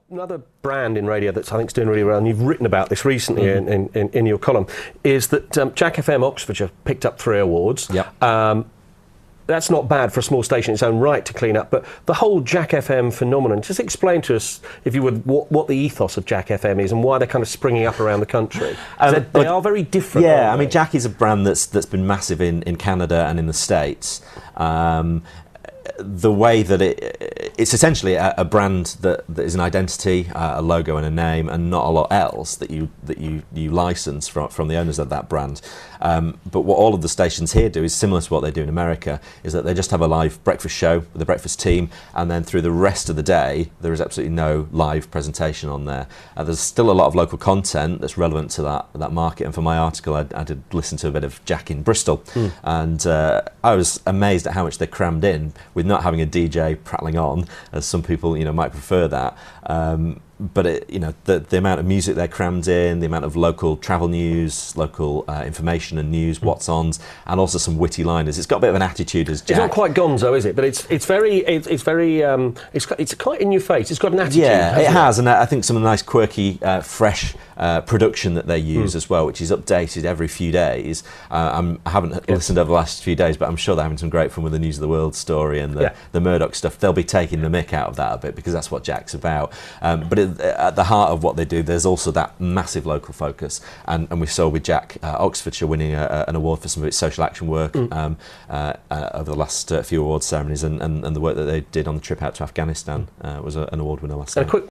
Another brand in radio that's I think is doing really well, and you've written about this recently in your column, is that Jack FM Oxfordshire picked up 3 awards. Yep. That's not bad for a small station in its own right to clean up, but the whole Jack FM phenomenon, just explain to us, if you would, what the ethos of Jack FM is and why they're kind of springing up around the country. They are very different. Yeah, I mean, Jack is a brand that's been massive in Canada and in the States. The way that it's essentially a brand that is an identity, a logo and a name, and not a lot else that you license from the owners of that brand. But what all of the stations here do is similar to what they do in America, is that they just have a live breakfast show with the breakfast team, and then through the rest of the day there is absolutely no live presentation on there. There's still a lot of local content that's relevant to that market, and for my article I did listen to a bit of Jack in Bristol, and I was amazed at how much they crammed in with not having a DJ prattling on, as some people might prefer that. But the amount of music they're crammed in, the amount of local travel news, local information and news, what's-ons, and also some witty liners. It's got a bit of an attitude as Jack. It's not quite gonzo, is it? But it's quite in your face. It's got an attitude. Yeah, it has, and I think some nice, quirky, fresh production that they use as well, which is updated every few days. I haven't listened over the last few days, but I'm sure they're having some great fun with the News of the World story and the Murdoch stuff. They'll be taking the mick out of that a bit, because that's what Jack's about. But at the heart of what they do, there's also that massive local focus, and we saw with Jack Oxfordshire winning an award for some of its social action work over the last few awards ceremonies, and the work that they did on the trip out to Afghanistan was an award winner last night.